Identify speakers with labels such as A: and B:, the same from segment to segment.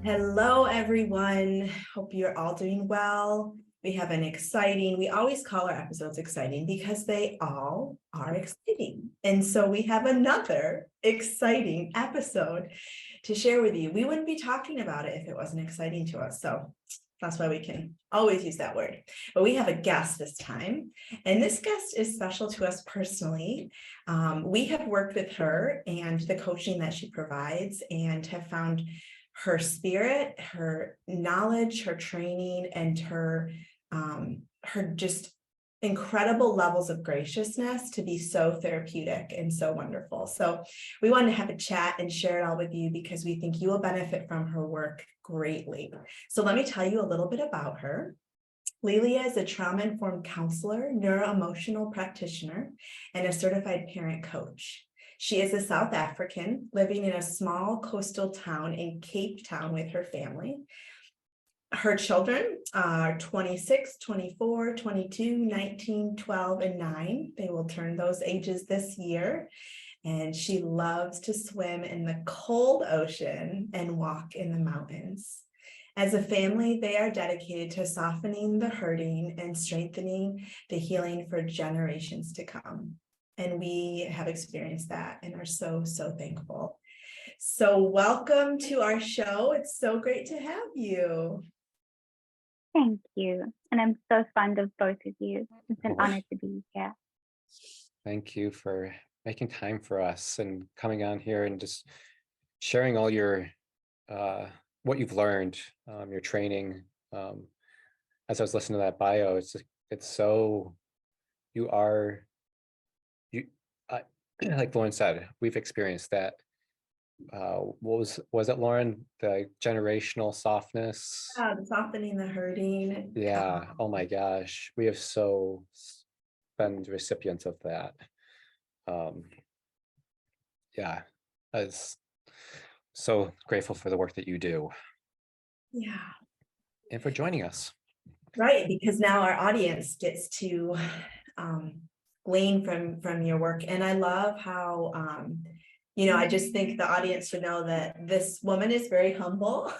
A: Hello, everyone. Hope you're all doing well. We have an exciting, we always call our episodes exciting because they all are exciting. And so we have another exciting episode to share with you. We wouldn't be talking about it if it wasn't exciting to us. So that's why we can always use that word. But we have a guest this time, and this guest is special to us personally. We have worked with her and the coaching that she provides and have found her spirit, her knowledge, her training, and her just incredible levels of graciousness to be so therapeutic and so wonderful. So we wanted to have a chat and share it all with you because we think you will benefit from her work greatly. So let me tell you a little bit about her. Lelia is a trauma-informed counselor, neuroemotional practitioner, and a certified parent coach. She is a South African living in a small coastal town in Cape Town with her family. Her children are 26, 24, 22, 19, 12, and 9. They will turn those ages this year. And she loves to swim in the cold ocean and walk in the mountains. As a family, they are dedicated to softening the hurting and strengthening the healing for generations to come. And we have experienced that and are so, so thankful. So welcome to our show. It's so great to have you.
B: Thank you. And I'm so fond of both of you. It's an honor to be here.
C: Thank you for making time for us and coming on here and just sharing all your what you've learned, your training. As I was listening to that bio, it's so like Lauren said, we've experienced that. What was it, Lauren? The generational softness.
A: The softening the hurting.
C: Yeah. Oh my gosh, we have so been recipients of that. Yeah, I was so grateful for the work that you do.
A: Yeah.
C: And for joining us.
A: Right, because now our audience gets to glean from your work. And I love how, I just think the audience should know that this woman is very humble.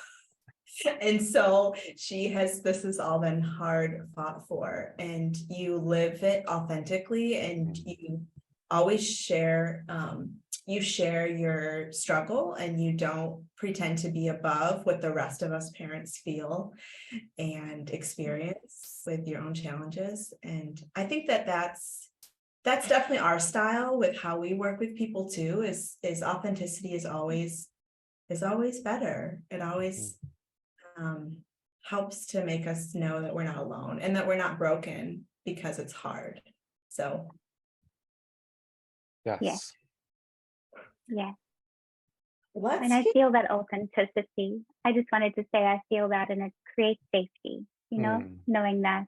A: And so this has all been hard fought for, and you live it authentically, and you always share, your struggle, and you don't pretend to be above what the rest of us parents feel and experience with your own challenges. And I think that's definitely our style with how we work with people too, is authenticity is always better. It always helps to make us know that we're not alone and that we're not broken because it's hard. So
C: yes.
B: Yeah. And I feel that authenticity. I just wanted to say I feel that, and it creates safety, knowing that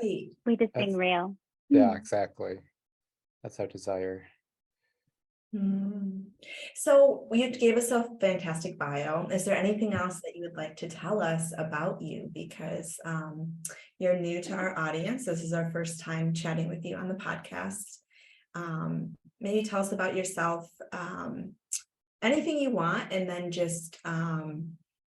B: we're just being real.
C: Yeah, exactly. That's our desire.
A: So you gave us a fantastic bio. Is there anything else that you would like to tell us about you? Because you're new to our audience. This is our first time chatting with you on the podcast. Maybe tell us about yourself, anything you want, and then just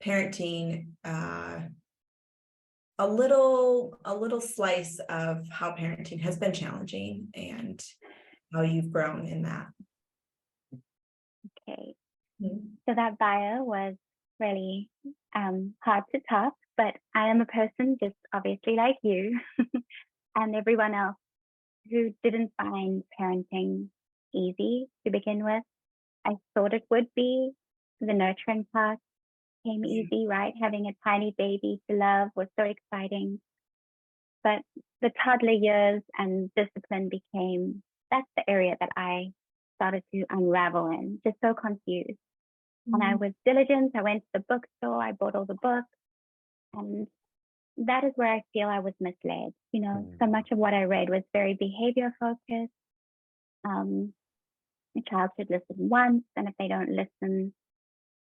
A: parenting, a little slice of how parenting has been challenging and how you've grown in that.
B: Okay. So that bio was really hard to top, but I am a person just obviously like you and everyone else who didn't find parenting easy to begin with. I thought it would be. The nurturing part came easy, right? Having a tiny baby to love was so exciting. But the toddler years and discipline that's the area that I started to unravel in, just so confused. And I was diligent. I went to the bookstore, I bought all the books. And that is where I feel I was misled. So much of what I read was very behavior focused. A child should listen once, and if they don't listen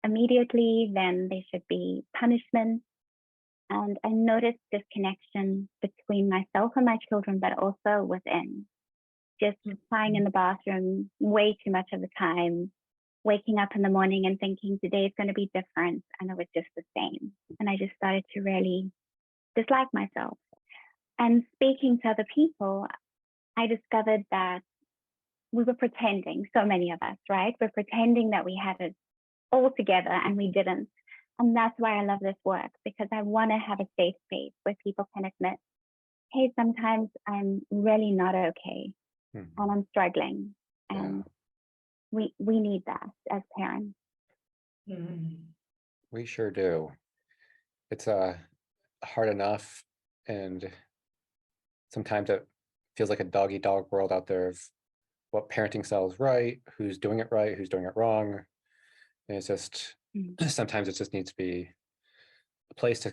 B: immediately, then they should be punishment. And I noticed this connection between myself and my children, but also within. Just crying in the bathroom way too much of the time, waking up in the morning and thinking today is going to be different, and it was just the same. And I just started to really dislike myself. And speaking to other people, I discovered that we were pretending, so many of us, right? We're pretending that we had it all together and we didn't. And that's why I love this work, because I want to have a safe space where people can admit, hey, sometimes I'm really not okay and I'm struggling. And we need that as parents.
C: We sure do. It's hard enough, and sometimes it feels like a dog-eat-dog world out there of what parenting style is right, who's doing it right, who's doing it wrong. And it's just sometimes it just needs to be a place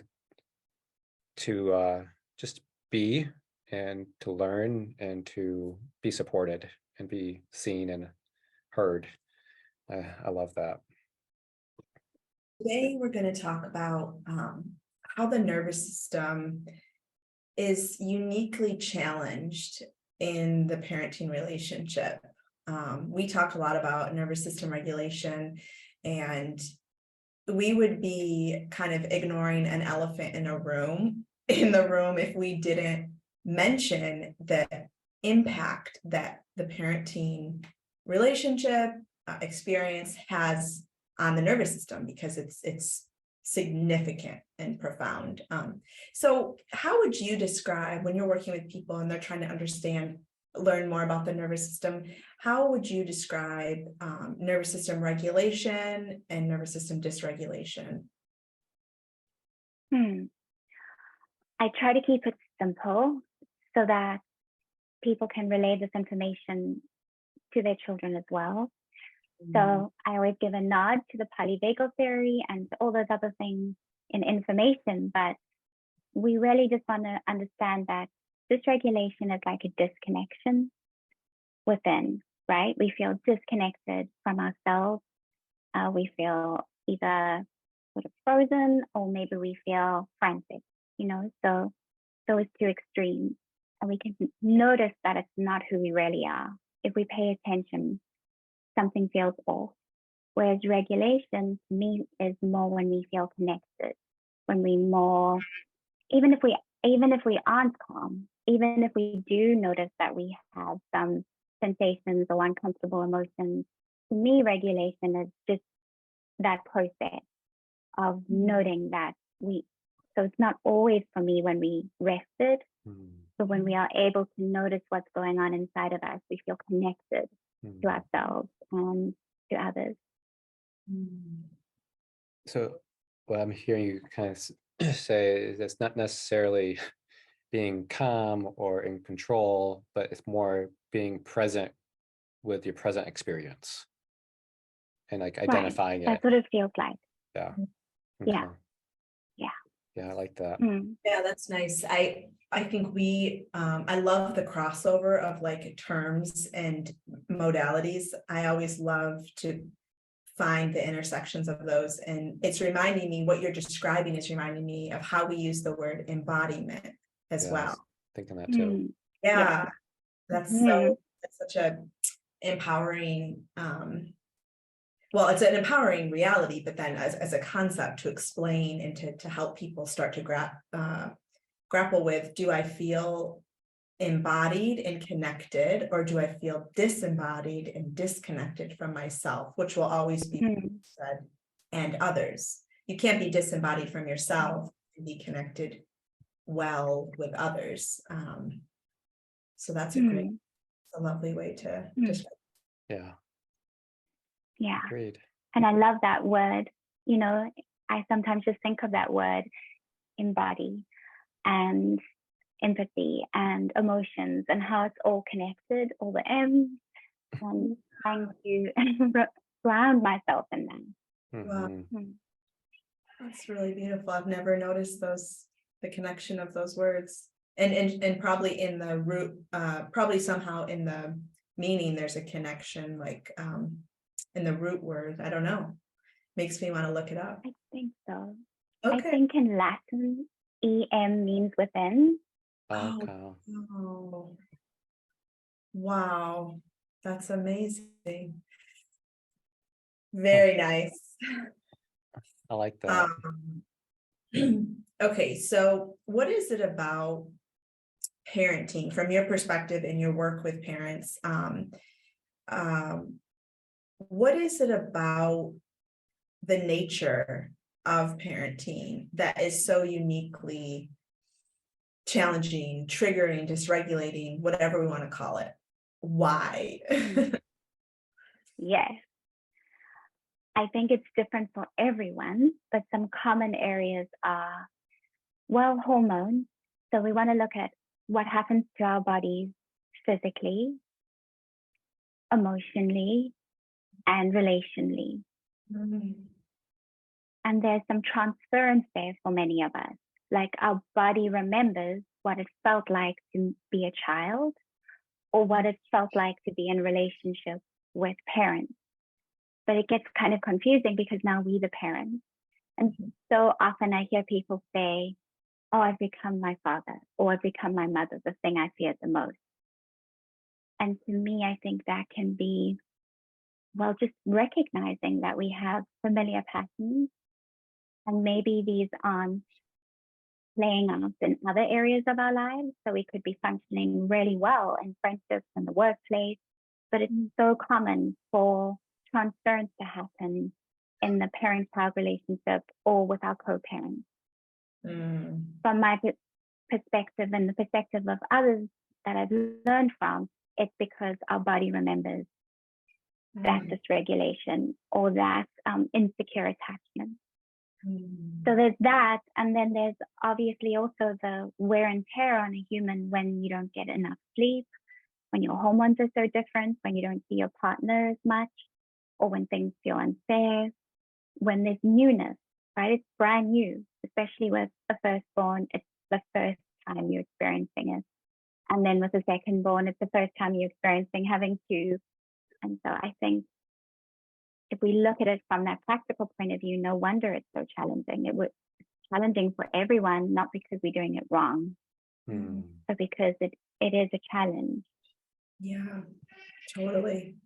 C: to just be, and to learn, and to be supported and be seen and heard. I love that.
A: Today, we're going to talk about how the nervous system is uniquely challenged in the parenting relationship. We talk a lot about nervous system regulation, and we would be kind of ignoring an elephant in the room if we didn't mention the impact that the parenting relationship experience has on the nervous system, because it's significant and profound. So how would you describe, when you're working with people and they're trying to learn more about the nervous system, how would you describe nervous system regulation and nervous system dysregulation?
B: I try to keep it simple so that people can relay this information to their children as well. So I always give a nod to the polyvagal theory and all those other things in information, but we really just want to understand that dysregulation is like a disconnection within, right? We feel disconnected from ourselves. We feel either sort of frozen, or maybe we feel frantic, so those two extremes. And we can notice that it's not who we really are. If we pay attention, something feels off. Whereas regulation, to me, is more when we feel connected, when we more, even if we aren't calm, even if we do notice that we have some sensations or uncomfortable emotions, to me, regulation is just that process of noting that so it's not always for me when we rested, but when we are able to notice what's going on inside of us, we feel connected to ourselves and to others.
C: So what I'm hearing you kind of say is it's not necessarily being calm or in control, but it's more being present with your present experience and like identifying it.
B: That's what it feels like.
C: Yeah.
B: Okay.
C: Yeah, I like that.
A: Yeah, that's nice. I think I love the crossover of like terms and modalities. I always love to find the intersections of those, and it's reminding me, what you're describing is reminding me of how we use the word embodiment as well.
C: Thinking that too.
A: That's such a empowering well, it's an empowering reality, but then as a concept to explain and to help people start to grapple with, do I feel embodied and connected, or do I feel disembodied and disconnected from myself, which will always be said, and others. You can't be disembodied from yourself and be connected well with others. So that's a lovely way to describe.
B: Yeah.
C: Agreed.
B: And I love that word. I sometimes just think of that word, embody, and empathy and emotions, and how it's all connected, all the M's, and trying to ground myself in them.
A: Wow. That's really beautiful. I've never noticed the connection of those words, and probably in the root, probably somehow in the meaning, there's a connection, like in the root word. I don't know. Makes me want to look it up.
B: I think so.
A: Okay.
B: I think in Latin, EM means within.
A: Oh, wow, that's amazing. Very nice.
C: I like that.
A: Okay, so what is it about parenting from your perspective in your work with parents? What is it about the nature of parenting that is so uniquely challenging, triggering, dysregulating, whatever we want to call it? Why?
B: Yes. I think it's different for everyone, but some common areas are, well, hormones. So we want to look at what happens to our bodies physically, emotionally, and relationally. And there's some transference there for many of us. Like our body remembers what it felt like to be a child or what it felt like to be in relationship with parents. But it gets kind of confusing because now we're the parents. And so often I hear people say, oh, I've become my father, or I've become my mother, the thing I fear the most. And to me, I think that can be, well, just recognizing that we have familiar patterns, and maybe these aren't playing out in other areas of our lives. So we could be functioning really well in friendships and the workplace, but it's so common for transference to happen in the parent-child relationship or with our co-parents. From my perspective and the perspective of others that I've learned from, it's because our body remembers that dysregulation or that insecure attachment. So there's that, and then there's obviously also the wear and tear on a human when you don't get enough sleep, when your hormones are so different, when you don't see your partner as much, or when things feel unfair, when there's newness, right? It's brand new, especially with a firstborn. It's the first time you're experiencing it. And then with a secondborn, it's the first time you're experiencing having two. And so I think if we look at it from that practical point of view, no wonder it's so challenging. It's challenging for everyone, not because we're doing it wrong, but because it is a challenge.
A: Yeah, totally.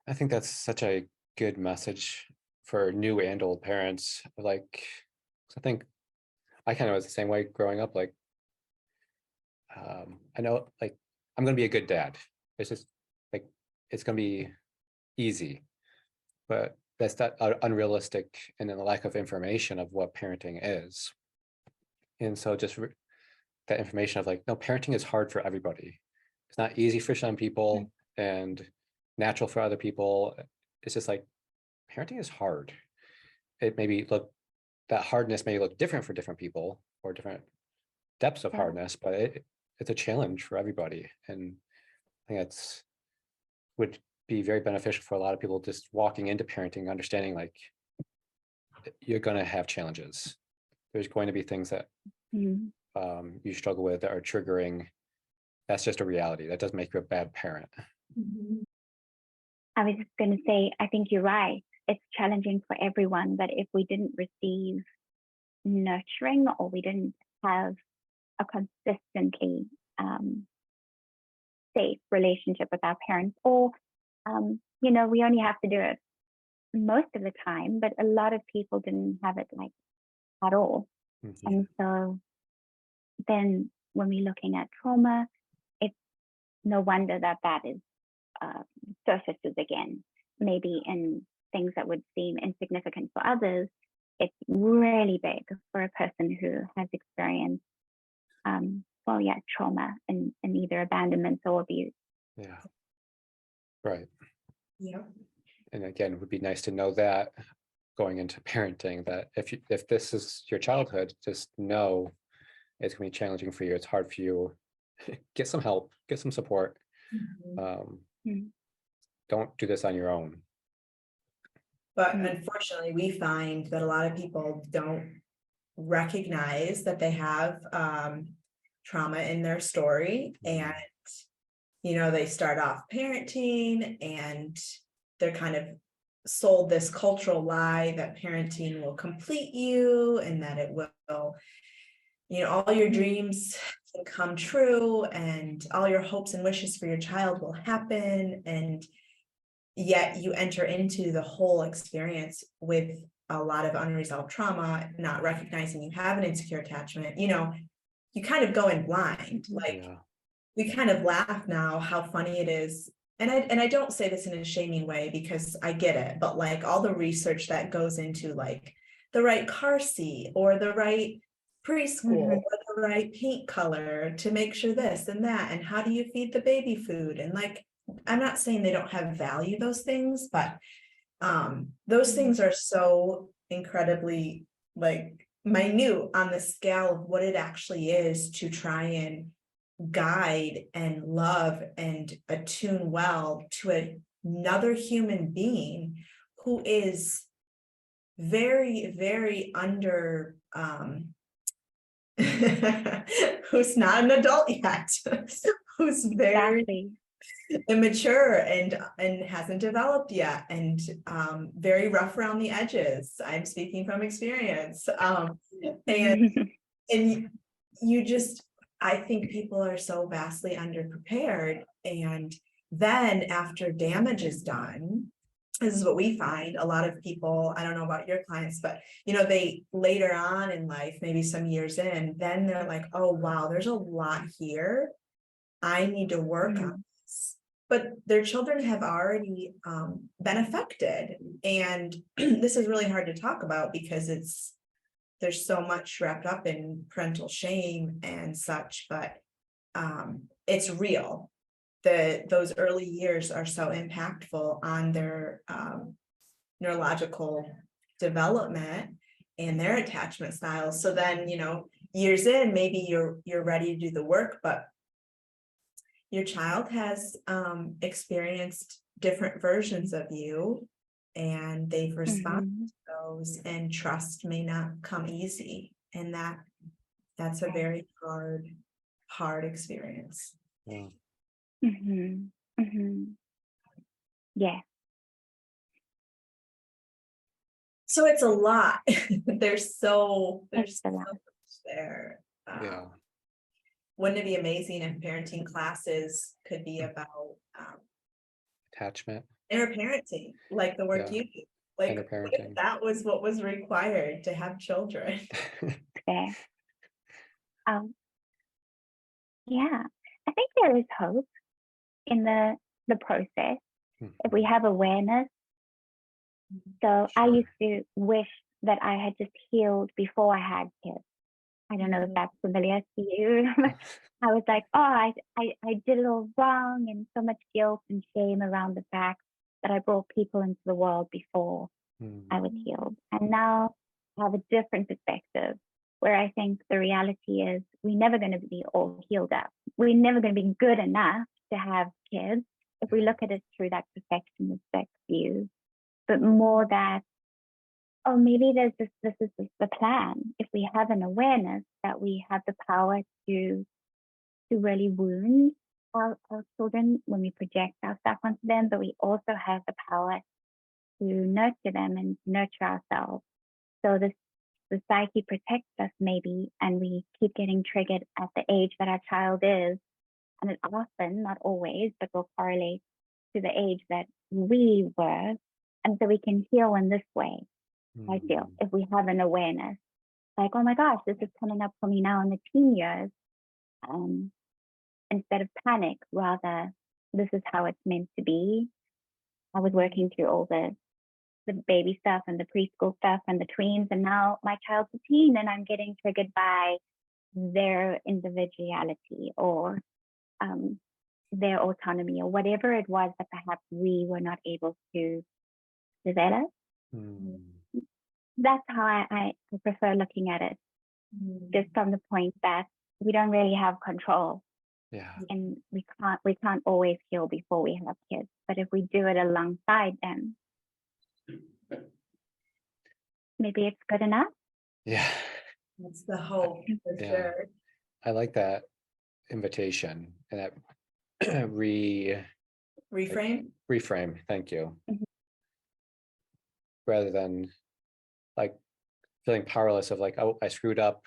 C: I think that's such a good message for new and old parents. Like, I think I kind of was the same way growing up. Like, I know, like, I'm going to be a good dad. It's just like, it's going to be easy, but that's that unrealistic, and then the lack of information of what parenting is. And so just that information of like, no, parenting is hard for everybody. It's not easy for some people and natural for other people. It's just like, parenting is hard. It that hardness may look different for different people or different depths of hardness, but it's a challenge for everybody. And I think that's would be very beneficial for a lot of people just walking into parenting, understanding like you're going to have challenges. There's going to be things that you struggle with that are triggering. That's just a reality. That doesn't make you a bad parent.
B: I was just going to say, I think you're right. It's challenging for everyone, but if we didn't receive nurturing or we didn't have a consistently safe relationship with our parents, or, we only have to do it most of the time, but a lot of people didn't have it like at all. And so then when we're looking at trauma, it's no wonder that is surfaces again, maybe in things that would seem insignificant for others. It's really big for a person who has experienced, trauma in either abandonment or abuse.
C: Yeah. Right.
A: Yeah.
C: And again, it would be nice to know that going into parenting, that if this is your childhood, just know it's going to be challenging for you. It's hard for you. Get some help, get some support. Don't do this on your own.
A: But unfortunately, we find that a lot of people don't recognize that they have trauma in their story, and they start off parenting and they're kind of sold this cultural lie that parenting will complete you and that it will, all your dreams can come true and all your hopes and wishes for your child will happen. And yet you enter into the whole experience with a lot of unresolved trauma, not recognizing you have an insecure attachment, you know, you kind of go in blind. Like,
C: Yeah.
A: we kind of laugh now how funny it is. And I don't say this in a shaming way because I get it, but like all the research that goes into like the right car seat or the right preschool or the right paint color to make sure this and that, and how do you feed the baby food? And like, I'm not saying they don't have value, those things, but those things are so incredibly like minute on the scale of what it actually is to try and guide and love and attune well to another human being who is very, very under who's not an adult yet, who's very
B: Exactly.
A: immature and hasn't developed yet, and very rough around the edges. I'm speaking from experience. And you just, I think people are so vastly underprepared. And then after damage is done, this is what we find. A lot of people, I don't know about your clients, but you know, they later on in life, maybe some years in, then they're like, oh wow, there's a lot here. I need to work on this. But their children have already been affected. And this is really hard to talk about because there's so much wrapped up in parental shame and such, but it's real. Those early years are so impactful on their neurological development and their attachment styles. So then, you know, years in, maybe you're ready to do the work, but your child has experienced different versions of you, and they've responded to those, and trust may not come easy. And that's a very hard experience.
C: Yeah.
B: Yeah.
A: So it's a lot. There's so
B: It's a
A: much
B: lot.
A: there.
C: Yeah.
A: Wouldn't it be amazing if parenting classes could be about
C: Attachment.
A: inner parenting, like the work
C: Yeah.
A: you do? Like,
C: Inner
A: what if
C: parenting.
A: that was what was required to have children?
B: Yeah. Yeah. I think there is hope in the process if we have awareness. So I
C: Sure.
B: used to wish that I had just healed before I had kids. I don't know if that's familiar to you. I was like, oh, I did it all wrong, and so much guilt and shame around the fact that I brought people into the world before I was healed. And now I have a different perspective where I think the reality is we're never going to be all healed up. We're never going to be good enough to have kids if we look at it through that perfectionistic view, but more that, oh, maybe this is the plan. If we have an awareness that we have the power to really wound our children when we project our stuff onto them, but we also have the power to nurture them and nurture ourselves. So the psyche protects us maybe, and we keep getting triggered at the age that our child is. And it often, not always, but will correlate to the age that we were. And so we can heal in this way. I feel if we have an awareness, like, oh my gosh, this is coming up for me now in the teen years, instead of panic, rather, this is how it's meant to be. I was working through all the baby stuff and the preschool stuff and the tweens, and now my child's a teen, and I'm getting triggered by their individuality or their autonomy or whatever it was that perhaps we were not able to develop. That's how I prefer looking at it, just from the point that we don't really have control.
C: Yeah.
B: And we can't always heal before we have kids. But if we do it alongside them, maybe it's good enough.
C: Yeah.
A: That's the hope, for sure.
C: I like that invitation and that reframe. Thank you. Rather than like feeling powerless of like, oh, I screwed up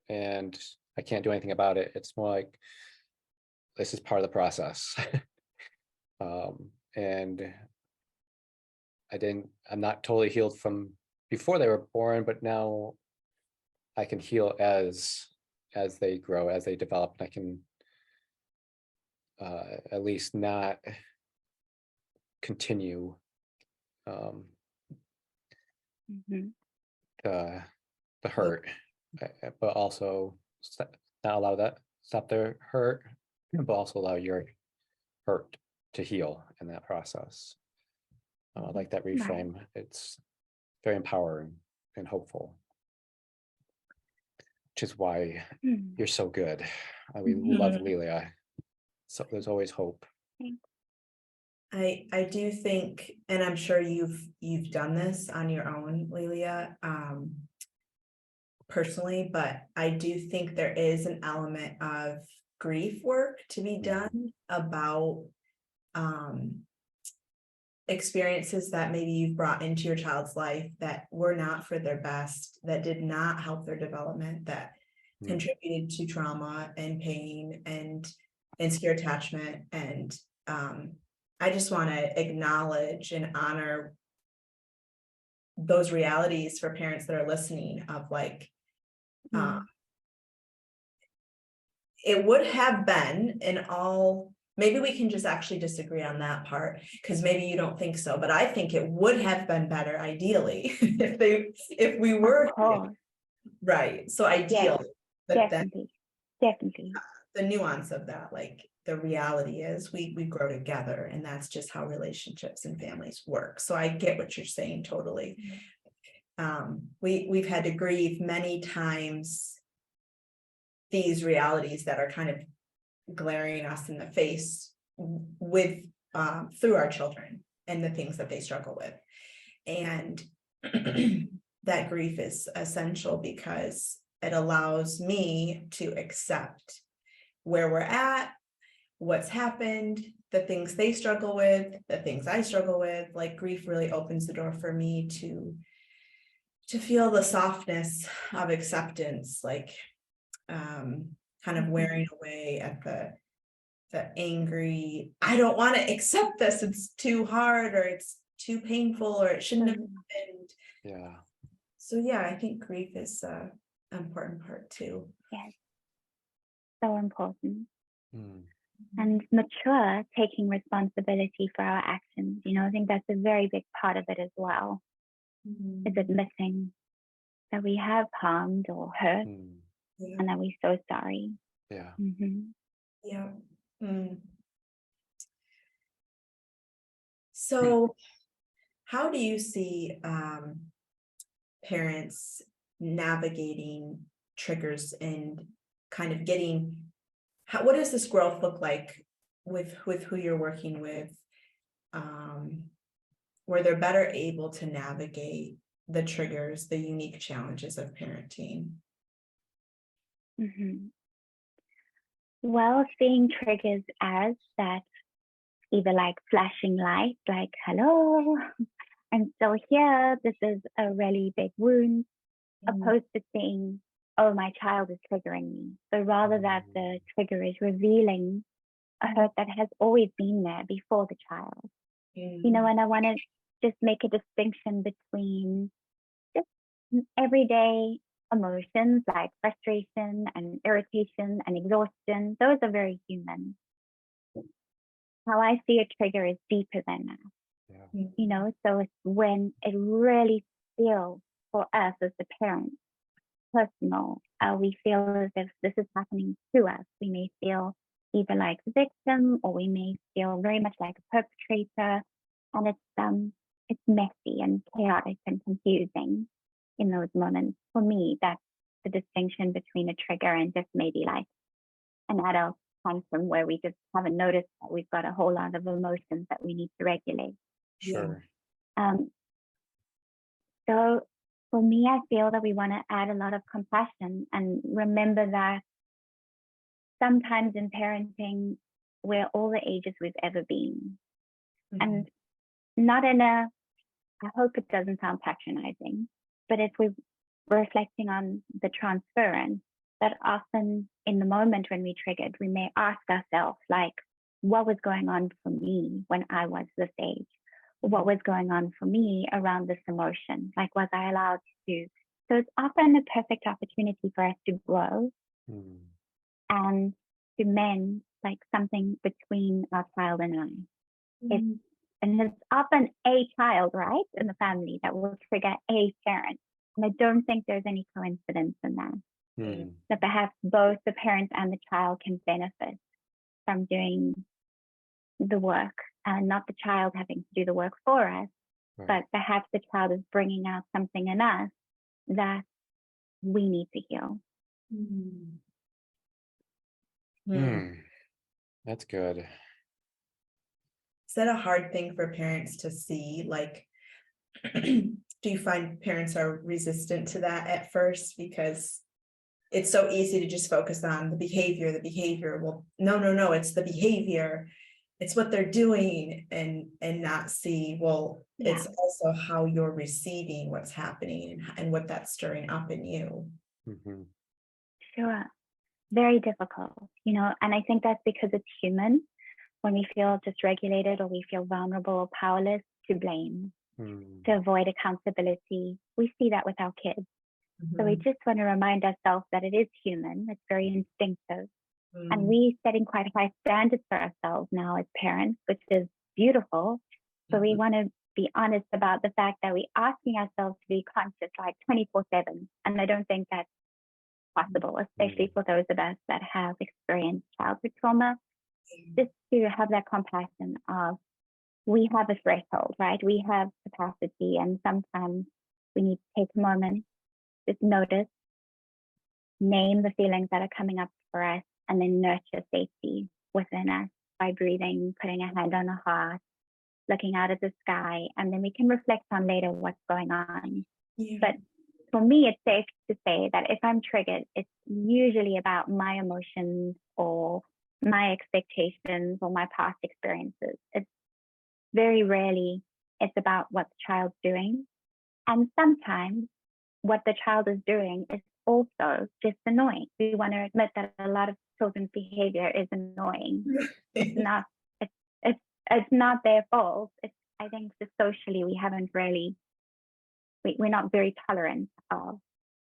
C: and I can't do anything about it. It's more like, this is part of the process. And I'm not totally healed from before they were born, but now I can heal as they grow, as they develop, and I can at least not continue
B: Mhm.
C: the hurt, but also not allow that, stop their hurt, but also allow your hurt to heal in that process. I like that
B: Right.
C: reframe. It's very empowering and hopeful, which is why
B: Mm.
C: you're so good. We
A: Mhm.
C: love Lelia. So there's always hope.
B: Thanks.
A: I do think, and I'm sure you've done this on your own, Lelia, personally, but I do think there is an element of grief work to be done about experiences that maybe you've brought into your child's life that were not for their best, that did not help their development, that contributed to trauma and pain and insecure attachment. And I just want to acknowledge and honor those realities for parents that are listening of like, it would have been in all, maybe we can just actually disagree on that part, because maybe you don't think so, but I think it would have been better ideally if we were right. So ideal, but then
B: Definitely.
A: the nuance of that, like the reality is we grow together, and that's just how relationships and families work. So I get what you're saying totally. We've had to grieve many times these realities that are kind of glaring us in the face with through our children and the things that they struggle with. And that grief is essential because it allows me to accept where we're at, what's happened, the things they struggle with, the things I struggle with. Like grief really opens the door for me to feel the softness of acceptance, like kind of wearing away at the angry, I don't want to accept this, it's too hard, or it's too painful, or it shouldn't have happened.
C: Yeah.
A: So yeah, I think grief is an important part too.
B: Yes. So important. And mature, taking responsibility for our actions. I think that's a very big part of it as well. Is admitting that we have harmed or hurt, and that we're so sorry.
C: Yeah.
A: Yeah. So how do you see parents navigating triggers and kind of getting, what does this growth look like with who you're working with, where they're better able to navigate the triggers, the unique challenges of parenting?
B: Well, seeing triggers as that, either like flashing lights, like, hello, I'm still here, this is a really big wound, opposed to seeing, oh, my child is triggering me. So rather that the trigger is revealing a hurt that has always been there before the child. And I want to just make a distinction between just everyday emotions like frustration and irritation and exhaustion. Those are very human. How I see a trigger is deeper than that. So it's when it really feels for us as the parents personal. We feel as if this is happening to us. We may feel either like the victim, or we may feel very much like a perpetrator, and it's messy and chaotic and confusing in those moments. For me, that's the distinction between a trigger and just maybe like an adult tantrum where we just haven't noticed that we've got a whole lot of emotions that we need to regulate.
C: Sure.
B: So for me, I feel that we want to add a lot of compassion and remember that sometimes in parenting, we're all the ages we've ever been. And not in a, I hope it doesn't sound patronizing, but if we're reflecting on the transference, that often in the moment when we triggered, we may ask ourselves, like, what was going on for me when I was this age? what was going on for me around this emotion. Like, was I allowed to? So it's often a perfect opportunity for us to grow and to mend like something between our child and I. And it's often a child, right, in the family that will trigger a parent. And I don't think there's any coincidence in that. That perhaps both the parent and the child can benefit from doing the work, and not the child having to do the work for us, but perhaps the child is bringing out something in us that we need to heal.
C: That's good.
A: Is that a hard thing for parents to see? Like, do you find parents are resistant to that at first? Because it's so easy to just focus on the behavior. Well, no, it's the behavior. It's what they're doing, and not see, well, it's also how you're receiving what's happening and what that's stirring up in you.
B: Sure. Very difficult, you know, and I think that's because it's human. When we feel dysregulated or we feel vulnerable or powerless, to blame, to avoid accountability. We see that with our kids. So we just want to remind ourselves that it is human. It's very instinctive. And we setting quite high standards for ourselves now as parents, which is beautiful. So we want to be honest about the fact that we're asking ourselves to be conscious like 24/7. And I don't think that's possible, especially for those of us that have experienced childhood trauma. Just to have that compassion of, we have a threshold, right? We have capacity, and sometimes we need to take a moment, just notice, name the feelings that are coming up for us, and then nurture safety within us by breathing, putting a hand on the heart, looking out at the sky, and then we can reflect on later what's going on. But for me, it's safe to say that if I'm triggered, it's usually about my emotions or my expectations or my past experiences. It's very rarely it's about what the child's doing. And sometimes what the child is doing is also just annoying. We want to admit that a lot of children's behavior is annoying. It's not their fault. I think just socially we haven't really, we're not very tolerant of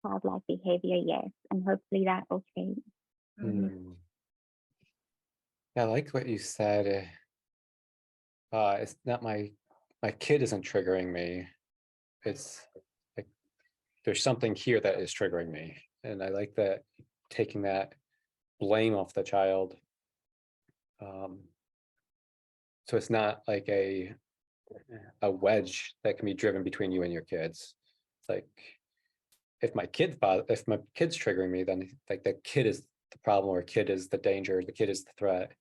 B: childlike behavior yet, and hopefully that will change.
C: Yeah, I like what you said. It's not my kid isn't triggering me. It's like there's something here that is triggering me, and I like that, taking that blame off the child. So it's not like a wedge that can be driven between you and your kids. It's like, if my kid's triggering me, then like the kid is the problem, or kid is the danger, the kid is the threat.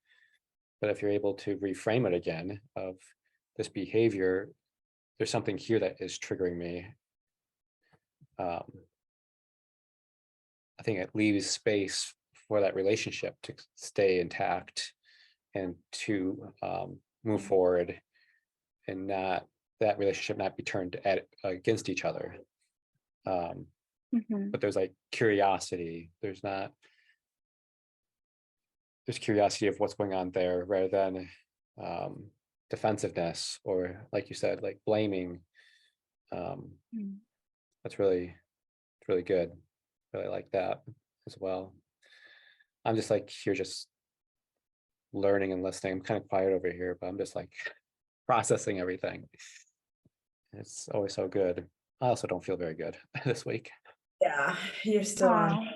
C: But if you're able to reframe it again of this behavior, there's something here that is triggering me. I think it leaves space for that relationship to stay intact and to move forward, and not that relationship not be turned against each other. But there's like curiosity. There's curiosity of what's going on there, rather than defensiveness, or like you said, like blaming. That's really good. Really like that as well. I'm just like here, just learning and listening. I'm kind of quiet over here, but I'm just like processing everything. It's always so good. I also don't feel very good this week.
A: Yeah, you're still on.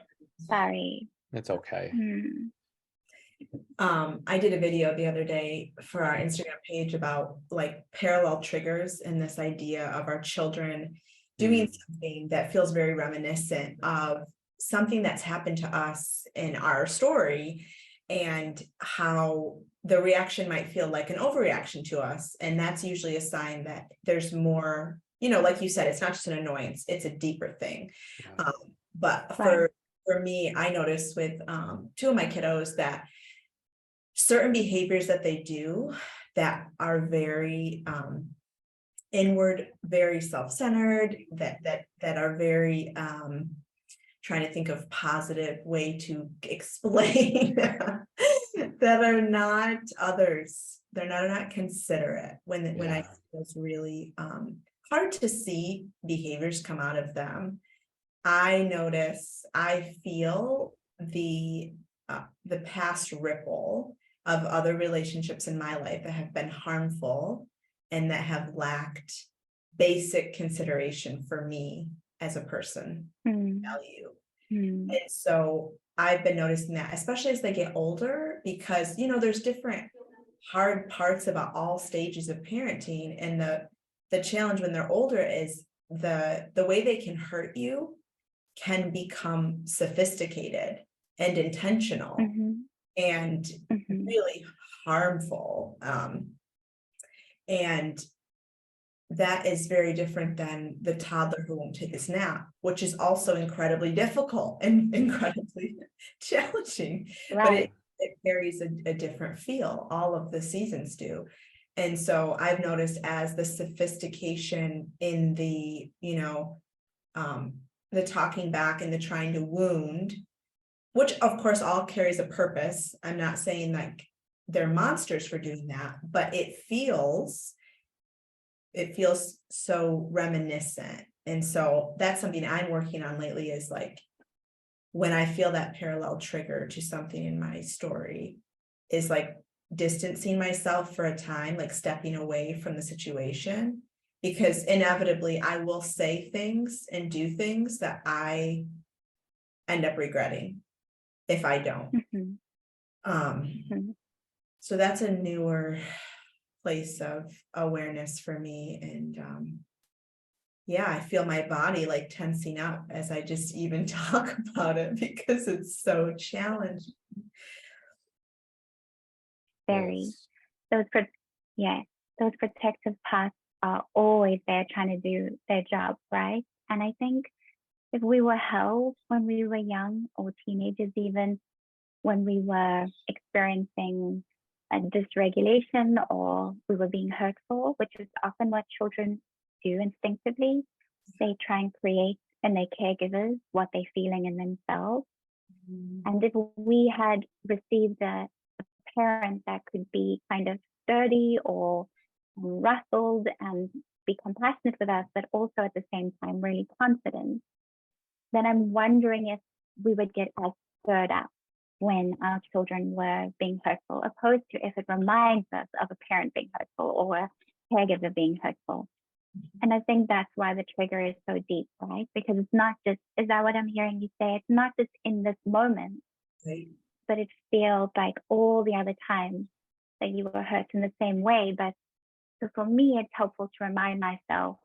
B: Sorry.
C: It's okay.
A: I did a video the other day for our Instagram page about like parallel triggers, and this idea of our children doing something that feels very reminiscent of something that's happened to us in our story, and how the reaction might feel like an overreaction to us. And that's usually a sign that there's more, like you said, it's not just an annoyance, it's a deeper thing. But for me, I noticed with two of my kiddos that certain behaviors that they do that are very inward, very self-centered, that are very trying to think of positive way to explain that are not others. They're not considerate when I
C: Yeah.
A: see those really hard to see behaviors come out of them. I feel the past ripple of other relationships in my life that have been harmful and that have lacked basic consideration for me as a person, value. And so I've been noticing that, especially as they get older, because, there's different hard parts about all stages of parenting. And the challenge when they're older is the way they can hurt you can become sophisticated and intentional and really harmful. And that is very different than the toddler who won't take his nap, which is also incredibly difficult and incredibly challenging.
B: Right.
A: But it carries a different feel. All of the seasons do. And so I've noticed as the sophistication in the talking back and the trying to wound, which of course all carries a purpose. I'm not saying like they're monsters for doing that, but it feels so reminiscent. And so that's something I'm working on lately, is like when I feel that parallel trigger to something in my story, is like distancing myself for a time, like stepping away from the situation, because inevitably I will say things and do things that I end up regretting if I don't. So that's a newer place of awareness for me. And I feel my body like tensing up as I just even talk about it, because it's so challenging.
B: Very.
C: Yes.
B: Those protective parts are always there trying to do their job, right? And I think if we were held when we were young, or teenagers even, when we were experiencing a dysregulation or we were being hurtful, which is often what children do instinctively, they try and create in their caregivers what they're feeling in themselves. And if we had received a parent that could be kind of sturdy or rustled and be compassionate with us, but also at the same time really confident, then I'm wondering if we would get as stirred up when our children were being hurtful, opposed to if it reminds us of a parent being hurtful or a caregiver being hurtful. And I think that's why the trigger is so deep, right? Because it's not just, is that what I'm hearing you say? It's not just in this moment,
A: Right.
B: but it feels like all the other times that you were hurt in the same way. But so for me, it's helpful to remind myself,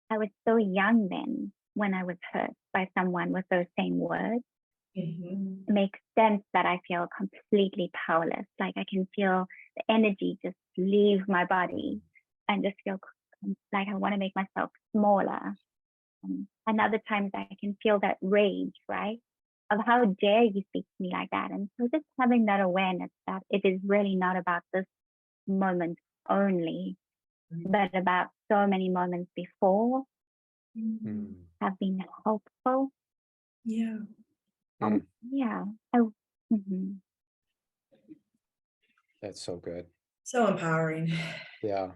B: I was so young then when I was hurt by someone with those same words. It makes sense that I feel completely powerless. Like I can feel the energy just leave my body and just feel like I want to make myself smaller. And other times I can feel that rage, right? Of how dare you speak to me like that? And so just having that awareness that it is really not about this moment only, but about so many moments before have been helpful.
A: Yeah.
C: That's so good.
A: So empowering.
C: Yeah.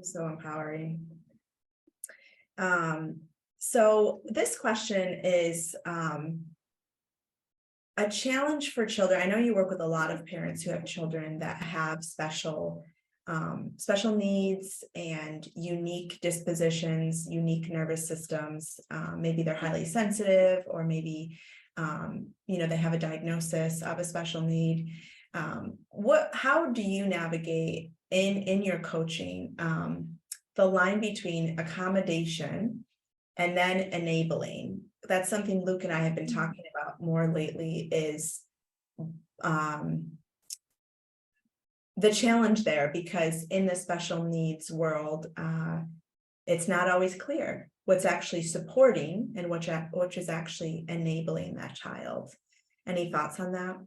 A: So empowering. So this question is a challenge for children. I know you work with a lot of parents who have children that have special needs and unique dispositions, unique nervous systems. Maybe they're highly sensitive, or maybe they have a diagnosis of a special need. How do you navigate in your coaching the line between accommodation and then enabling? That's something Luke and I have been talking about more lately, is the challenge there, because in the special needs world, it's not always clear what's actually supporting and which is actually enabling that child. Any thoughts on that?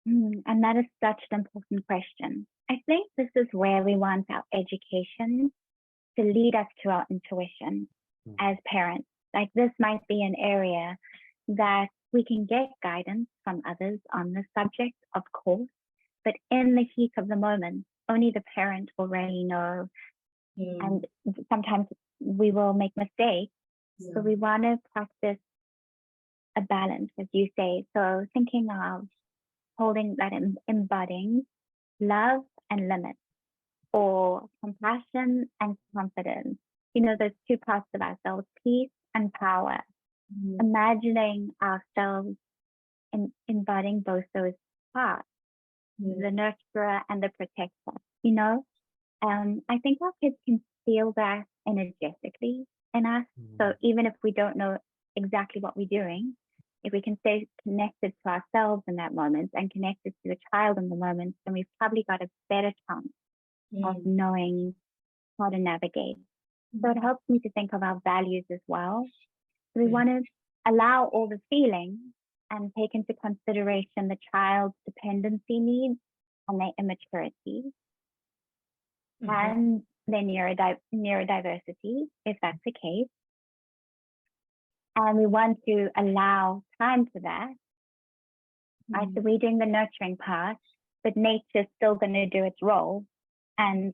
B: And that is such an important question. I think this is where we want our education to lead us to our intuition as parents. Like this might be an area that we can get guidance from others on the subject, of course, but in the heat of the moment, only the parent will really know. And sometimes we will make mistakes. So we want to practice a balance, as you say. So thinking of holding that, embodying love and limits, or compassion and confidence. You know, those two parts of ourselves, peace and power. Imagining ourselves embodying both those parts, the nurturer and the protector. You know, I think our kids can feel that energetically in us. So even if we don't know exactly what we're doing, if we can stay connected to ourselves in that moment and connected to the child in the moment, then we've probably got a better chance of knowing how to navigate. So it helps me to think of our values as well. So we want to allow all the feelings and take into consideration the child's dependency needs and their immaturity and their neurodiversity, if that's the case. And we want to allow time for that. Right? So we're doing the nurturing part, but nature's still going to do its role. And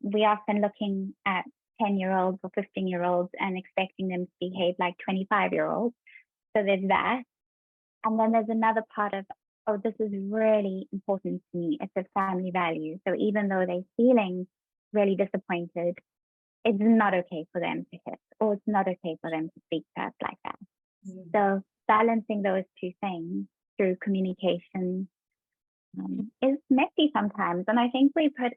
B: we often looking at 10-year-olds or 15-year-olds and expecting them to behave like 25-year-olds. So there's that. And then there's another part of, oh, this is really important to me. It's a family value. So even though they're feeling really disappointed, it's not okay for them to hit, or it's not okay for them to speak to us like that. So balancing those two things through communication is messy sometimes. And I think we put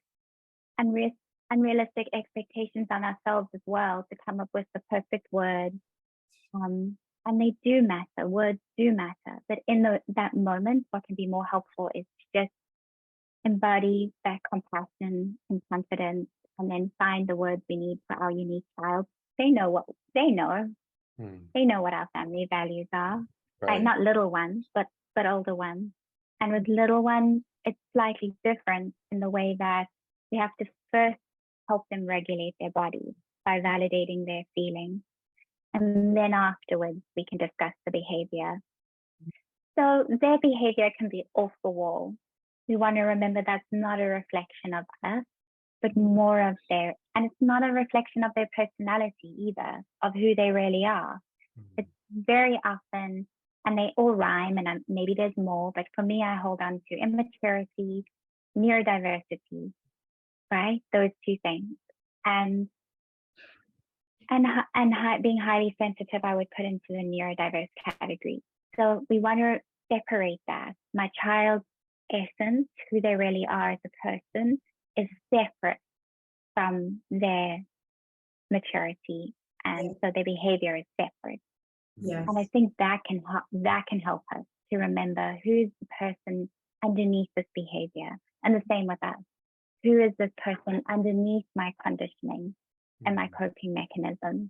B: unrealistic expectations on ourselves as well to come up with the perfect words. And they do matter, words do matter. But in that moment, what can be more helpful is to just embody that compassion and confidence, and then find the words we need for our unique child. They know what they know. They know what our family values are. Right? Not little ones, but older ones. And with little ones, it's slightly different in the way that we have to first help them regulate their bodies by validating their feelings. And then afterwards, we can discuss the behavior. So their behavior can be off the wall. We want to remember that's not a reflection of us, but more of their, and it's not a reflection of their personality either, of who they really are. It's very often, and they all rhyme, and maybe there's more, but for me, I hold on to immaturity, neurodiversity, right? Those two things. And being highly sensitive, I would put into the neurodiverse category. So we want to separate that. My child's essence, who they really are as a person, is separate from their maturity, and so their behavior is separate. And I think that can help us to remember who's the person underneath this behavior, and the same with us. Who is this person underneath my conditioning and my coping mechanisms?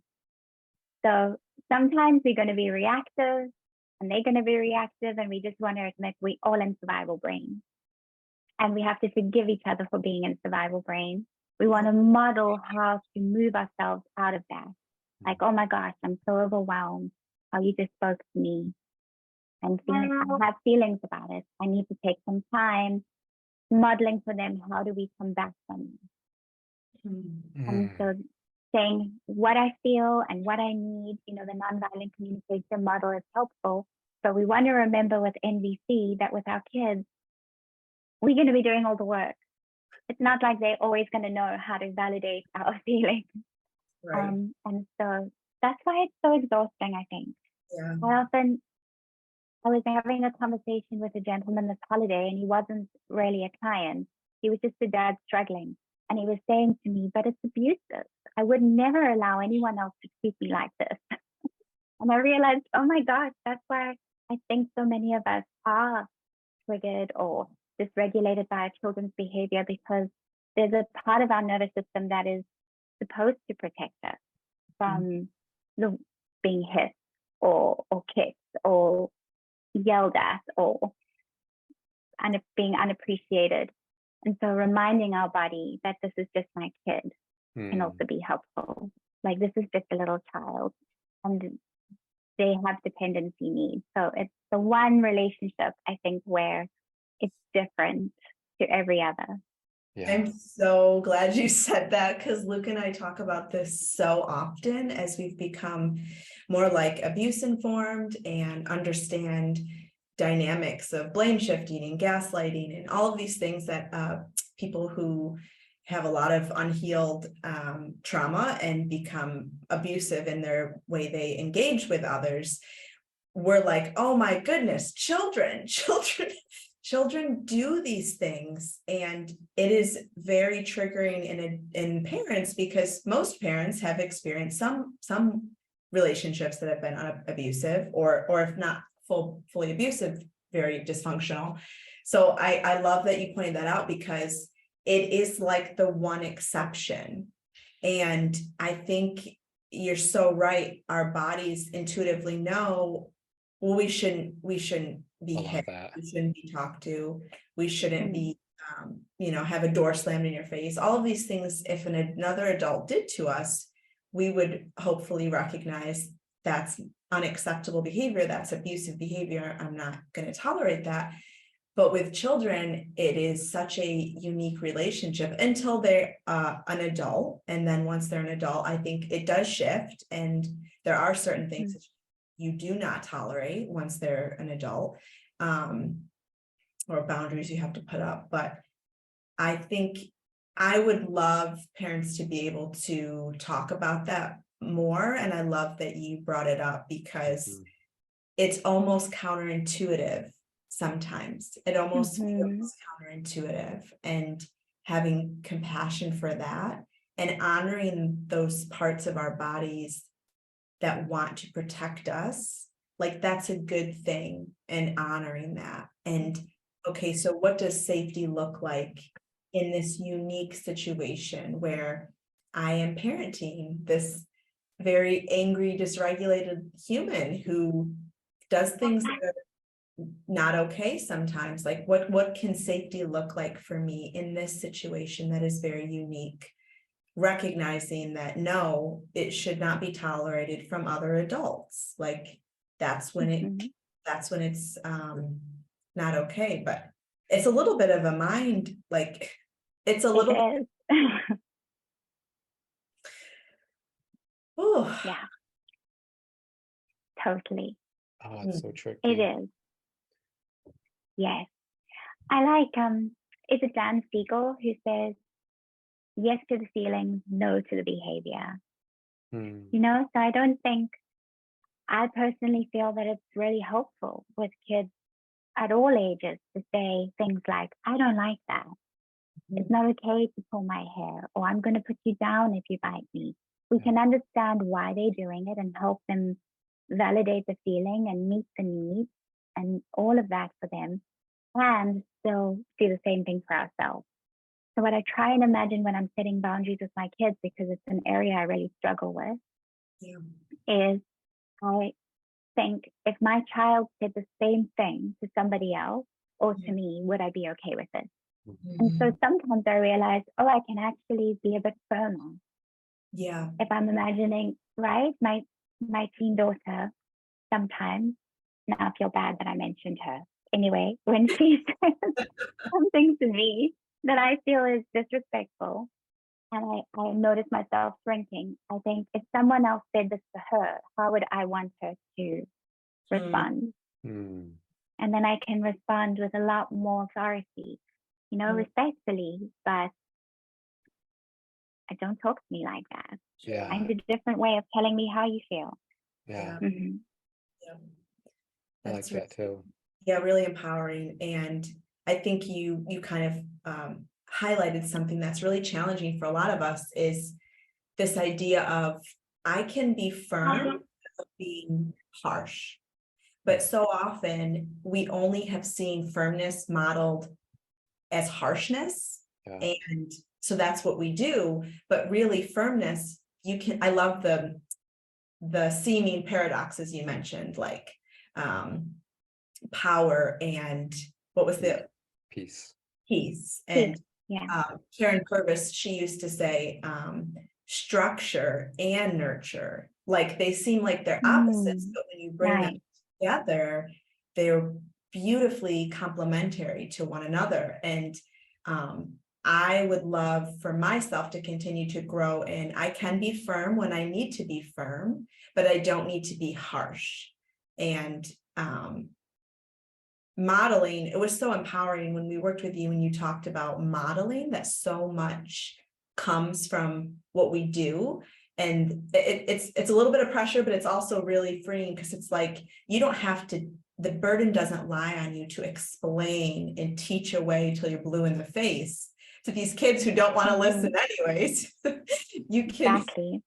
B: So sometimes we're going to be reactive, and they're going to be reactive, and we just want to admit we're all in survival brain. And we have to forgive each other for being in survival brain. We want to model how to move ourselves out of that. Like, oh my gosh, I'm so overwhelmed how you just spoke to me. And I have feelings about it. I need to take some time modeling for them, how do we come back from it? And so saying what I feel and what I need, the nonviolent communication model is helpful. But we want to remember with NVC that with our kids, we're going to be doing all the work. It's not like they're always going to know how to validate our feelings. Right. And so that's why it's so exhausting, I think. I was having a conversation with a gentleman this holiday, and he wasn't really a client. He was just a dad struggling. And he was saying to me, but it's abusive. I would never allow anyone else to treat me like this. And I realized, oh my gosh, that's why I think so many of us are triggered or dysregulated by our children's behavior, because there's a part of our nervous system that is supposed to protect us from being hit or kicked or yelled at or being unappreciated. And so reminding our body that this is just my kid can also be helpful. Like, this is just a little child, and they have dependency needs. So it's the one relationship, I think, where it's different to every other.
C: Yeah.
A: I'm so glad you said that, because Luke and I talk about this so often as we've become more like abuse informed and understand dynamics of blame shifting and gaslighting and all of these things that people who have a lot of unhealed trauma and become abusive in their way they engage with others. We're like, oh my goodness, children do these things, and it is very triggering in parents, because most parents have experienced some relationships that have been abusive, or if not fully abusive, very dysfunctional. So I love that you pointed that out, because it is like the one exception. And I think you're so right. Our bodies intuitively know, well, we shouldn't be hit, we shouldn't be talked to, we shouldn't be have a door slammed in your face. All of these things, if another adult did to us, we would hopefully recognize that's unacceptable behavior, that's abusive behavior, I'm not going to tolerate that. But with children, it is such a unique relationship until they're an adult. And then once they're an adult, I think it does shift. And there are certain things that you do not tolerate once they're an adult, or boundaries you have to put up. But I think I would love parents to be able to talk about that more. And I love that you brought it up, because it's almost counterintuitive. Sometimes it almost feels counterintuitive, and having compassion for that and honoring those parts of our bodies that want to protect us, like that's a good thing, and honoring that. And okay, so what does safety look like in this unique situation where I am parenting this very angry, dysregulated human who does things that are not okay sometimes? Like what can safety look like for me in this situation that is very unique? Recognizing that no, it should not be tolerated from other adults. Like that's when it's not okay. But it's a little bit of a mind, like it's a little
B: Oh yeah, totally.
C: Oh, it's so tricky.
B: It is. Yes. I like is it Dan Siegel who says yes to the feelings, no to the behavior. So I don't think, I personally feel that it's really helpful with kids at all ages to say things like, I don't like that. It's not okay to pull my hair, or I'm going to put you down if you bite me. We can understand why they're doing it and help them validate the feeling and meet the needs and all of that for them, and still do the same thing for ourselves. So what I try and imagine when I'm setting boundaries with my kids, because it's an area I really struggle with, is I think if my child said the same thing to somebody else or to me, would I be okay with it? And so sometimes I realize, oh, I can actually be a bit firmer.
A: Yeah.
B: If I'm imagining, right, my teen daughter sometimes, now I feel bad that I mentioned her. Anyway, when she says something to me that I feel is disrespectful, and I notice myself shrinking, I think if someone else said this to her, how would I want her to respond? And then I can respond with a lot more authority, respectfully, but don't talk to me like that. Find a different way of telling me how you feel.
C: I like that too.
A: Yeah, really empowering. And I think you kind of highlighted something that's really challenging for a lot of us, is this idea of I can be firm without being harsh. But so often we only have seen firmness modeled as harshness. And so that's what we do. But really firmness, I love the seeming paradoxes you mentioned, like power and what was the peace. And Karen Purvis, she used to say structure and nurture. Like they seem like they're opposites, but when you bring them together, they're beautifully complementary to one another. And I would love for myself to continue to grow in, I can be firm when I need to be firm, but I don't need to be harsh. And modeling, it was so empowering when we worked with you and you talked about modeling, that so much comes from what we do. And it's a little bit of pressure, but it's also really freeing, because it's like you don't have to, the burden doesn't lie on you to explain and teach away till you're blue in the face to these kids who don't want to listen anyways. You can
B: Exactly.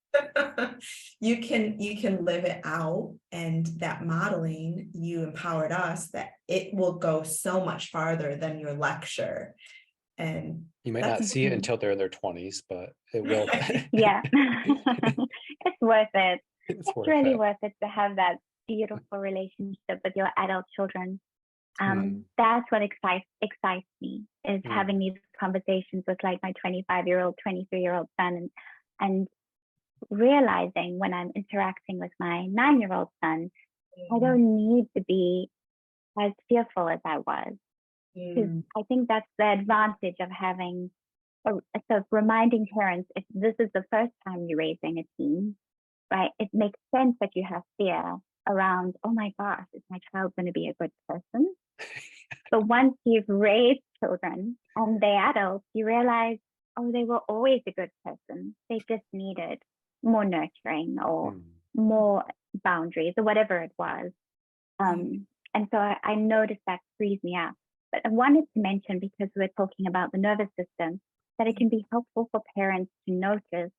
A: you can live it out, and that modeling, you empowered us that it will go so much farther than your lecture. And
C: you might not see it until they're in their 20s, but it will.
B: Yeah. It's worth it.
C: It's
B: It's
C: worth
B: really
C: it.
B: worth it to have that beautiful relationship with your adult children.
C: Mm.
B: That's what excites me, is having these conversations with like my 25-year-old, 23-year-old son, and realizing when I'm interacting with my 9-year-old son, I don't need to be as fearful as I was. Because I think that's the advantage of having, so reminding parents, if this is the first time you're raising a teen, right, it makes sense that you have fear around, oh my gosh, is my child going to be a good person? But once you've raised children and they're adults, you realize, oh, they were always a good person. They just needed more nurturing or more boundaries or whatever it was. And so I noticed that frees me up. But I wanted to mention, because we're talking about the nervous system, that it can be helpful for parents to notice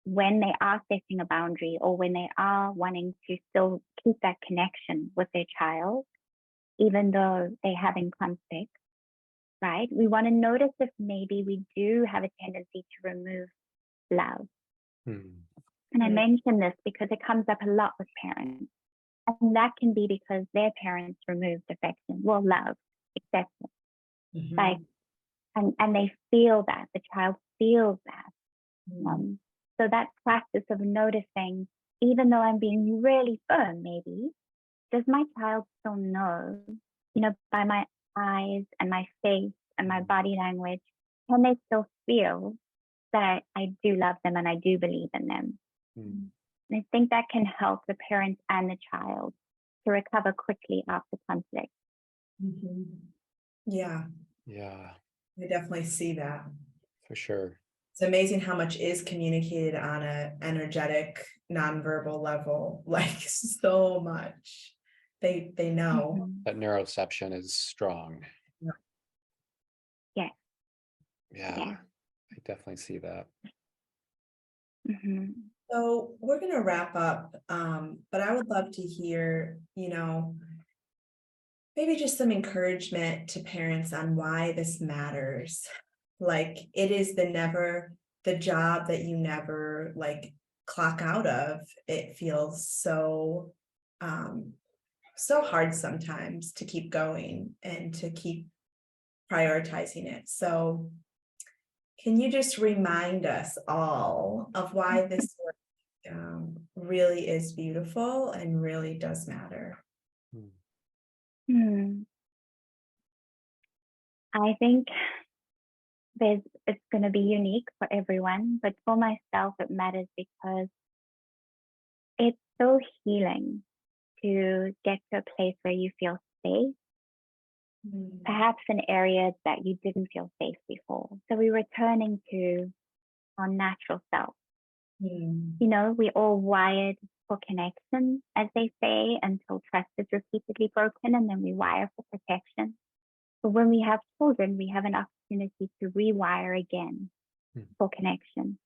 B: when they are setting a boundary or when they are wanting to still keep that connection with their child, even though they're having conflict, right? We want to notice if maybe we do have a tendency to remove love. And I mention this because it comes up a lot with parents. And that can be because their parents removed affection, well, love, acceptance. Like, and they feel that, the child feels that. So that practice of noticing, even though I'm being really firm, maybe, does my child still know, by my eyes and my face and my body language, can they still feel that I do love them and I do believe in them? And I think that can help the parent and the child to recover quickly after conflict.
A: Yeah.
C: Yeah.
A: I definitely see that.
C: For sure.
A: It's amazing how much is communicated on an energetic, nonverbal level, like so much. They know.
C: That neuroception is strong.
B: Yeah.
C: I definitely see that.
A: So we're going to wrap up, but I would love to hear, maybe just some encouragement to parents on why this matters. Like, it is the job that you never like clock out of. It feels so hard sometimes to keep going and to keep prioritizing it. So can you just remind us all of why this work really is beautiful and really does matter?
B: I think it's going to be unique for everyone, but for myself, it matters because it's so healing to get to a place where you feel safe, perhaps in areas that you didn't feel safe before. So we're returning to our natural self. We're all wired for connection, as they say, until trust is repeatedly broken, and then we wire for protection. But when we have children, we have an opportunity to rewire again for connection.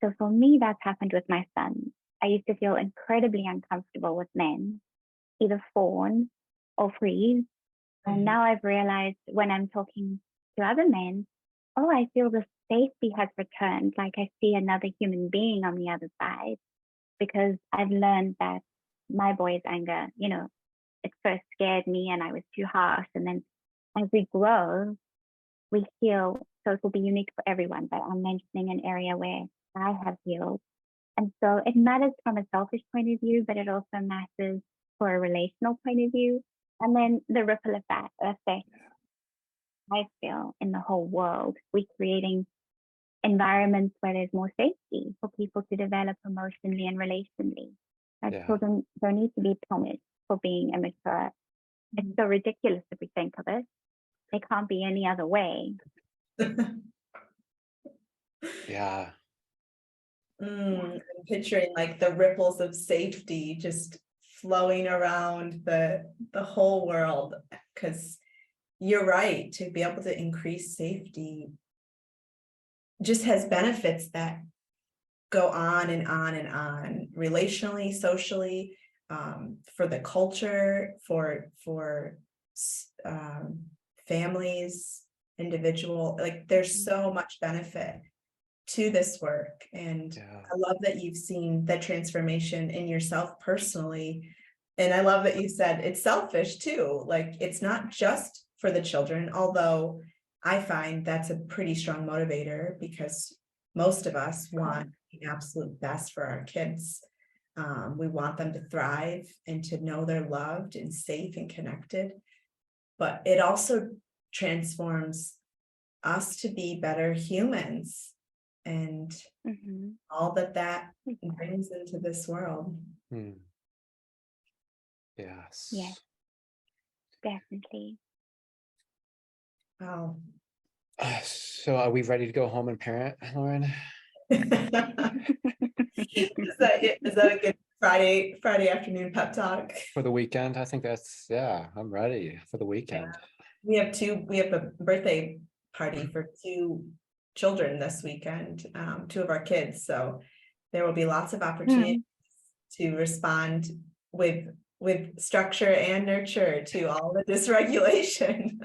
B: So for me, that's happened with my son. I used to feel incredibly uncomfortable with men, either fawn or freeze. And now I've realized when I'm talking to other men, oh, I feel the safety has returned. Like I see another human being on the other side, because I've learned that my boy's anger, it first scared me and I was too harsh. And then as we grow, we heal. So it will be unique for everyone, but I'm mentioning an area where I have healed. And so it matters from a selfish point of view, but it also matters for a relational point of view. And then the ripple effect, I feel, in the whole world. We're creating environments where there's more safety for people to develop emotionally and relationally. Like children don't need to be punished for being immature. It's so ridiculous if we think of it. They can't be any other way.
C: Yeah.
A: I'm picturing like the ripples of safety just flowing around the whole world, because you're right, to be able to increase safety just has benefits that go on and on and on, relationally, socially, for the culture, for families, individual, like there's so much benefit to this work. And I love that you've seen the transformation in yourself personally. And I love that you said it's selfish too. Like it's not just for the children, although I find that's a pretty strong motivator, because most of us want the absolute best for our kids. We want them to thrive and to know they're loved and safe and connected. But it also transforms us to be better humans, and all that brings into this world.
C: Yes.
B: Yes, definitely.
A: Wow.
C: So are we ready to go home and parent, Lauren?
A: Is that a good Friday afternoon pep talk?
C: For the weekend? I think that's, I'm ready for the weekend.
A: Yeah. We have a birthday party for 2 children this weekend, 2 of our kids. So there will be lots of opportunities to respond with structure and nurture to all the dysregulation.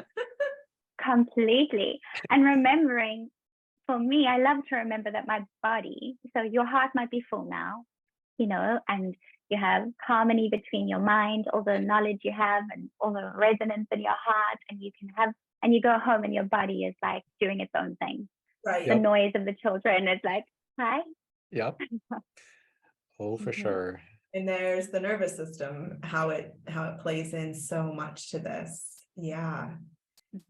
B: Completely. And remembering, for me, I love to remember that my body, so your heart might be full now, and you have harmony between your mind, all the knowledge you have and all the resonance in your heart, and you go home and your body is like doing its own thing.
A: Right.
B: The noise of the children is like, hi.
C: Yep. Oh, for sure.
A: And there's the nervous system, how it plays in so much to this. Yeah.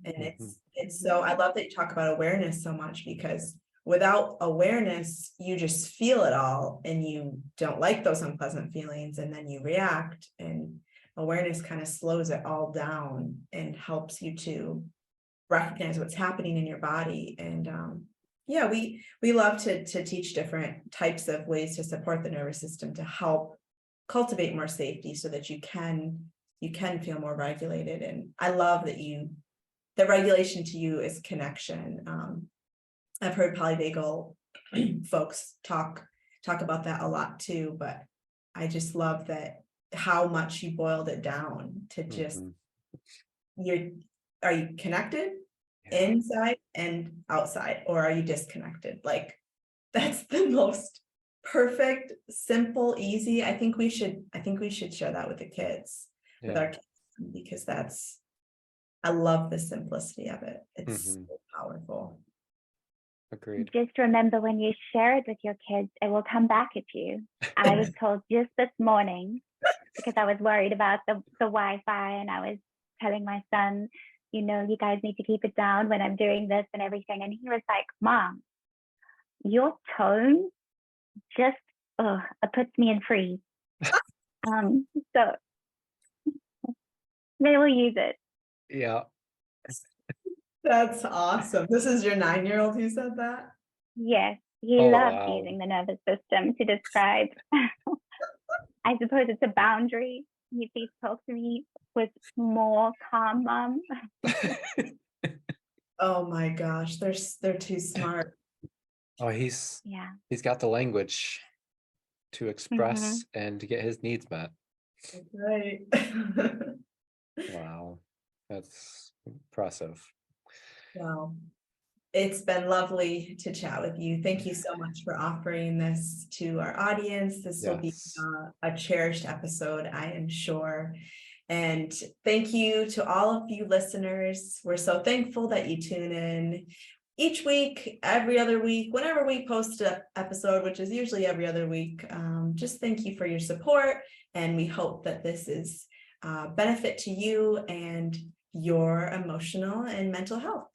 A: And it's so, I love that you talk about awareness so much, because without awareness, you just feel it all and you don't like those unpleasant feelings, and then you react, and awareness kind of slows it all down and helps you to recognize what's happening in your body. And we love to teach different types of ways to support the nervous system to help cultivate more safety, so that you can feel more regulated. And I love that the regulation to you is connection. I've heard polyvagal folks talk about that a lot too, but I just love that how much you boiled it down to just are you connected inside and outside, or are you disconnected? Like that's the most perfect, simple, easy. I think we should share that with the kids, with our kids, because I love the simplicity of it. It's so powerful.
C: Agreed.
B: Just remember, when you share it with your kids, it will come back at you. I was told just this morning, because I was worried about the Wi-Fi, and I was telling my son, you guys need to keep it down when I'm doing this and everything. And he was like, Mom, your tone just, it puts me in freeze. So they will use it.
C: Yeah.
A: That's awesome. This is your 9-year-old who said that?
B: Yes, he loves using the nervous system to describe. I suppose it's a boundary. You please talk to me with more calm, Mom.
A: Oh my gosh, they're too smart.
C: Oh, he's got the language to express and to get his needs met.
A: Right.
C: Wow, that's impressive.
A: Wow. It's been lovely to chat with you. Thank you so much for offering this to our audience. This will be a cherished episode, I am sure. And thank you to all of you listeners. We're so thankful that you tune in. each week, every other week, whenever we post an episode, which is usually every other week. Just thank you for your support. And we hope that this is benefit to you and your emotional and mental health.